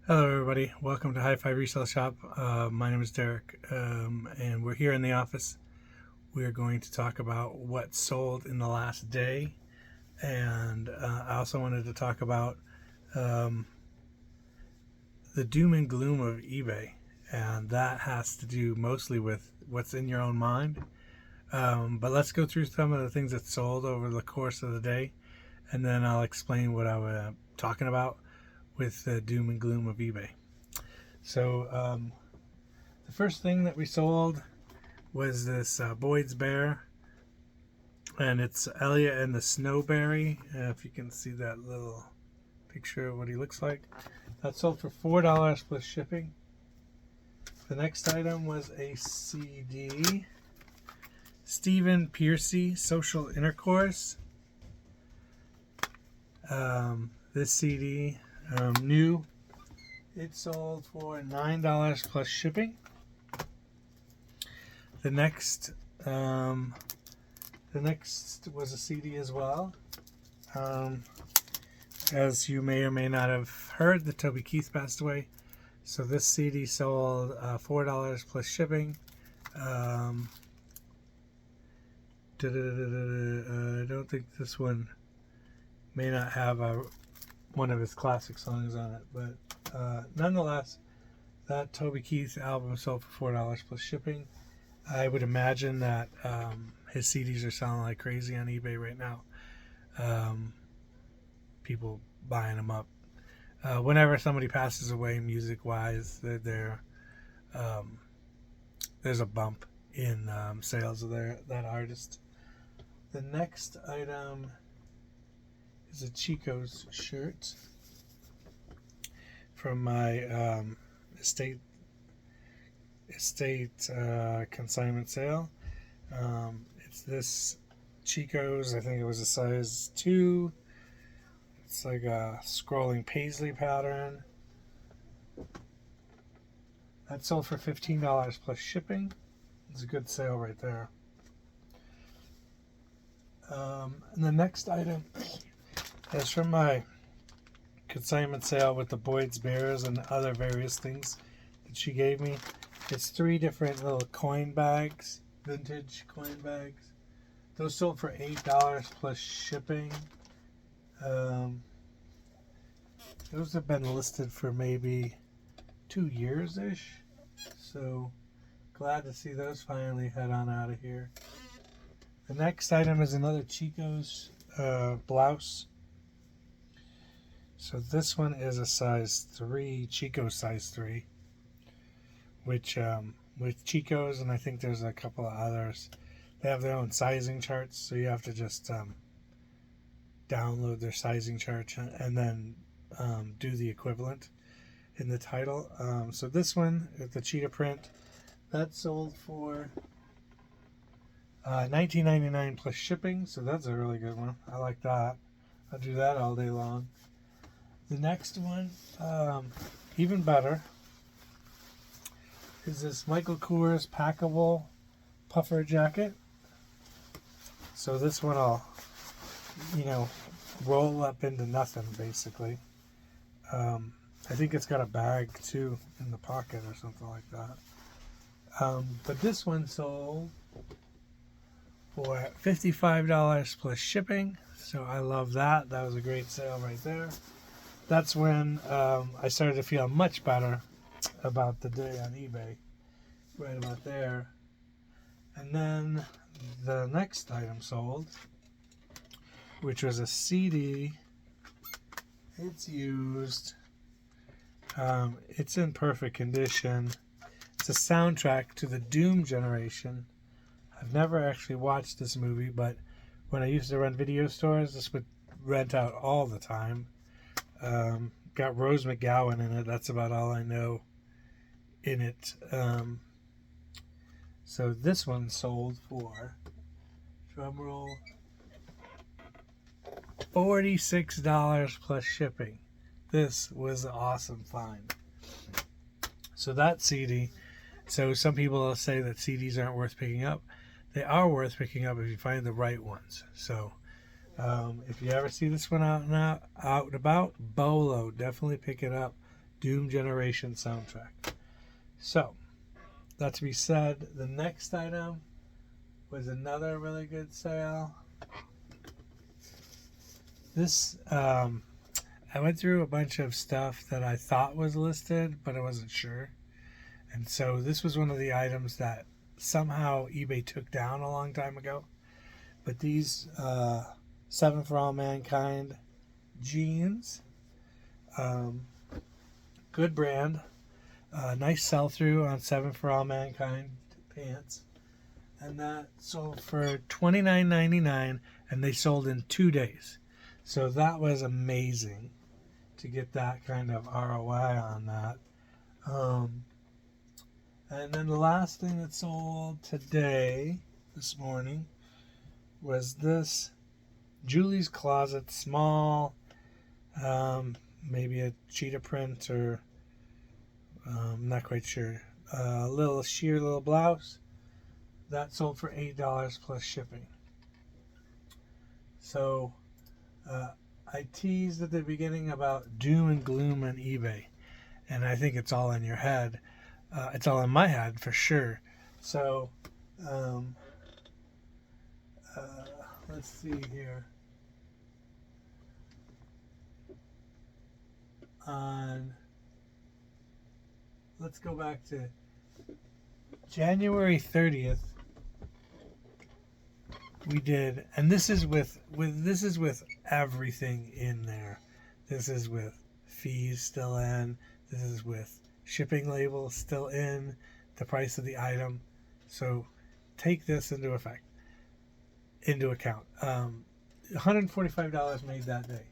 Hello everybody, welcome to Hi-Fi Resale Shop. My name is Derek, and we're here in the office. We are going to talk about what sold in the last day, and I also wanted to talk about the doom and gloom of eBay, and that has to do mostly with what's in your own mind. But let's go through some of the things that sold over the course of the day, and then I'll explain what I was talking about with the doom and gloom of eBay. So the first thing that we sold was this Boyd's Bear, and it's Elliot and the Snowberry. If you can see that little picture of what he looks like. That sold for $4 plus shipping. The next item was a CD, Stephen Piercy, Social Intercourse. This CD, new. It sold for $9 plus shipping. The next was a CD as well. As you may or may not have heard, that Toby Keith passed away. So this CD sold $4 plus shipping. I don't think this one may not have one of his classic songs on it, but nonetheless, that Toby Keith album sold for $4 plus shipping. I would imagine that his CDs are selling like crazy on eBay right now. People buying them up. Whenever somebody passes away, music-wise, there's a bump in sales of that artist. The next item is a Chico's shirt from my estate consignment sale. It's this Chico's, I think it was a size 2. It's like a scrolling paisley pattern. That sold for $15 plus shipping. It's a good sale right there. And the next item is from my consignment sale with the Boyd's Bears and other various things that she gave me. It's 3 different little coin bags, vintage coin bags. Those sold for $8 plus shipping. Those have been listed for maybe 2 years-ish. So glad to see those finally head on out of here. The next item is another Chico's blouse. So this one is a size 3, Chico's size 3, which with Chico's, and I think there's a couple of others, they have their own sizing charts, so you have to just download their sizing chart and then do the equivalent in the title. So this one, the cheetah print, that sold for $19.99 plus shipping, so that's a really good one. I like that. I'll do that all day long. The next one, even better, is this Michael Kors packable puffer jacket. So this one I'll, roll up into nothing, basically. I think it's got a bag, too, in the pocket or something like that. But this one sold for $55 plus shipping, so I love that. That was a great sale right there. That's when I started to feel much better about the day on eBay, right about there. And then the next item sold, which was a CD. It's used. It's in perfect condition. It's a soundtrack to the Doom generation. I've never actually watched this movie, but when I used to run video stores, this would rent out all the time. Got Rose McGowan in it. That's about all I know in it. So this one sold for, drumroll, $46 plus shipping. This was an awesome find. So that CD, so some people will say that CDs aren't worth picking up. They are worth picking up if you find the right ones. So if you ever see this one out and about, Bolo, definitely pick it up. Doom Generation soundtrack. So, that to be said, the next item was another really good sale. This, I went through a bunch of stuff that I thought was listed, but I wasn't sure. And so this was one of the items that somehow eBay took down a long time ago. But these 7 for All Mankind jeans, good brand, nice sell-through on 7 for All Mankind pants. And that sold for $29.99, and they sold in 2 days. So that was amazing to get that kind of ROI on that. And then the last thing that sold this morning, was this Julie's Closet small, maybe a cheetah print or I'm not quite sure. A little sheer little blouse that sold for $8 plus shipping. So I teased at the beginning about doom and gloom on eBay, and I think it's all in your head. It's all in my head for sure. So let's see here. Let's go back to January 30th. We did, and this is with everything in there. This is with fees still in. This is with shipping labels still in. The price of the item. So take this into account. $145 made that day.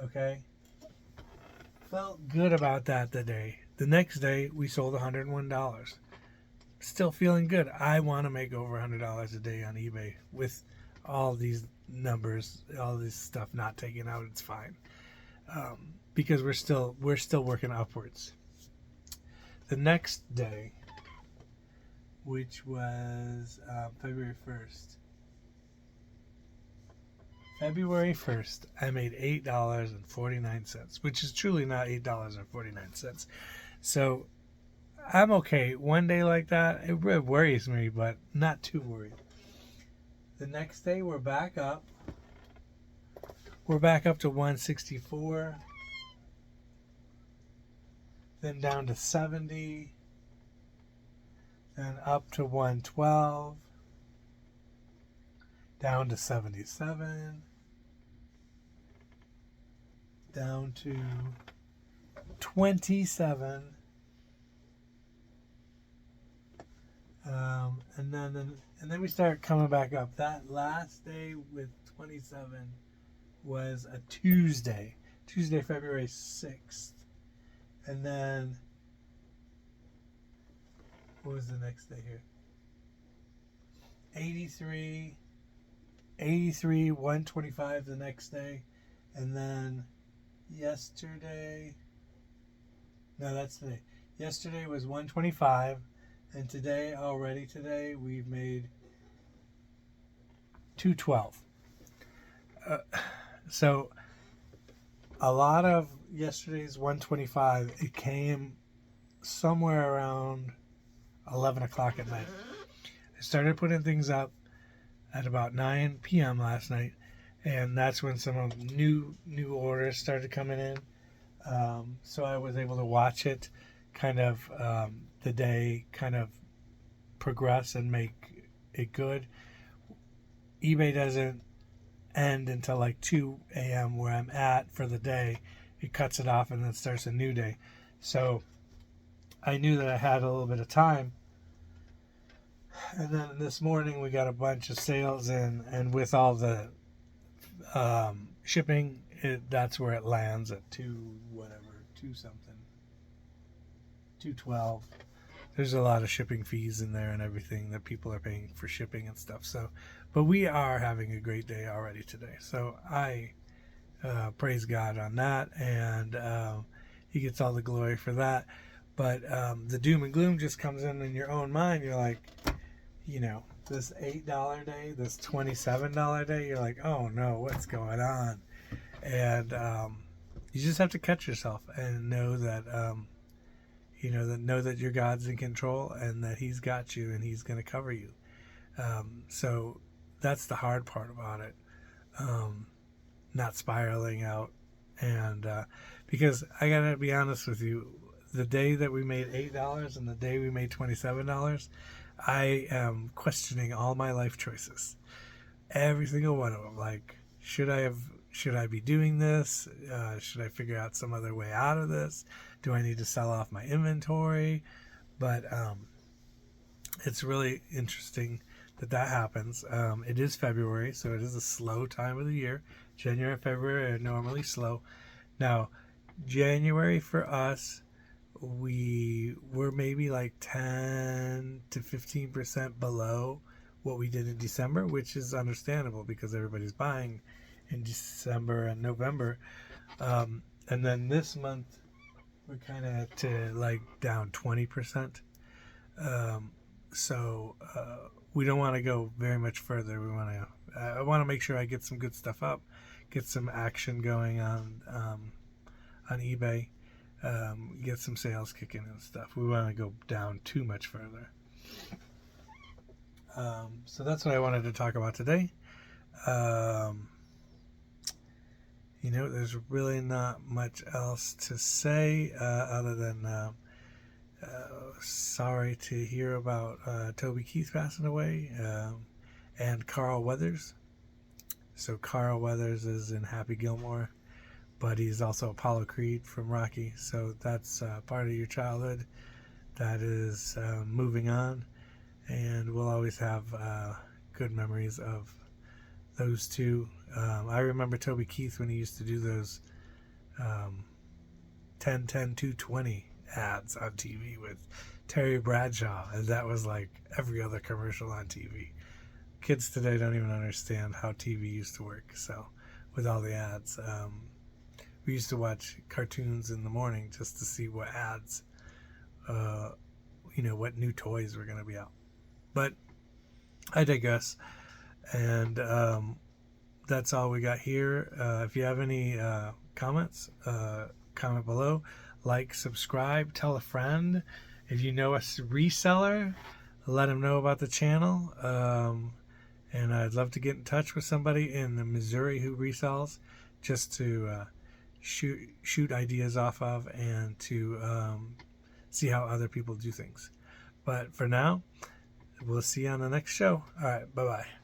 Okay. Felt good about that the day. The next day we sold $101. Still feeling good. I want to make over $100 a day on eBay with all these numbers, all this stuff not taken out. It's fine, because we're still working upwards. The next day, which was February 1st. February 1st, I made $8.49, which is truly not $8.49. So I'm okay. One day like that, it really worries me, but not too worried. The next day, we're back up. We're back up to 164. Then down to 70. Then up to 112. Down to 77. Down to 27. And then we start coming back up. That last day with 27 was a Tuesday, February 6th. And then, what was the next day here? 83, 125 the next day. And then yesterday, no, that's today. Yesterday was 125. And today we've made 212. So a lot of yesterday's 125, it came somewhere around 11 o'clock at night. I started putting things up at about 9 p.m. last night, and that's when some of new orders started coming in. So I was able to watch it kind of the day kind of progress and make it good. eBay doesn't end until like 2 a.m. where I'm at for the day. It cuts it off and then starts a new day. So I knew that I had a little bit of time. And then this morning we got a bunch of sales in, and with all the shipping, that's where it lands at 212. There's a lot of shipping fees in there and everything that people are paying for shipping and stuff. So, but we are having a great day already today. So I praise God on that, and He gets all the glory for that. But the doom and gloom just comes in your own mind. You're like, this $8 day, this $27 day, you're like, oh no, what's going on? And you just have to catch yourself and know that know that your God's in control and that He's got you and He's going to cover you. So that's the hard part about it, not spiraling out. And because I gotta be honest with you, the day that we made $8 and the day we made $27, I am questioning all my life choices, every single one of them. Like, should I be doing this? Should I figure out some other way out of this? Do I need to sell off my inventory? But it's really interesting that happens. It is February, so it is a slow time of the year. January and February are normally slow. Now, January for us, we were maybe like 10 to 15% below what we did in December, which is understandable because everybody's buying in December and November. And then this month, we're kind of to like down 20%. So we don't want to go very much further. I want to make sure I get some good stuff up, get some action going on eBay, get some sales kicking and stuff. We want to go down too much further. So that's what I wanted to talk about today. There's really not much else to say other than sorry to hear about Toby Keith passing away and Carl Weathers. So Carl Weathers is in Happy Gilmore, but he's also Apollo Creed from Rocky. So that's part of your childhood that is moving on, and we'll always have good memories of those two. I remember Toby Keith when he used to do those 10, 220 ads on TV with Terry Bradshaw, and that was like every other commercial on TV. Kids today don't even understand how TV used to work. So with all the ads, we used to watch cartoons in the morning just to see what ads, what new toys were going to be out. But I digress. And that's all we got here. If you have any comments, comment below. Like, subscribe, tell a friend. If you know a reseller, let them know about the channel. And I'd love to get in touch with somebody in Missouri who resells, just to shoot ideas off of and to see how other people do things. But for now, we'll see you on the next show. All right, bye-bye.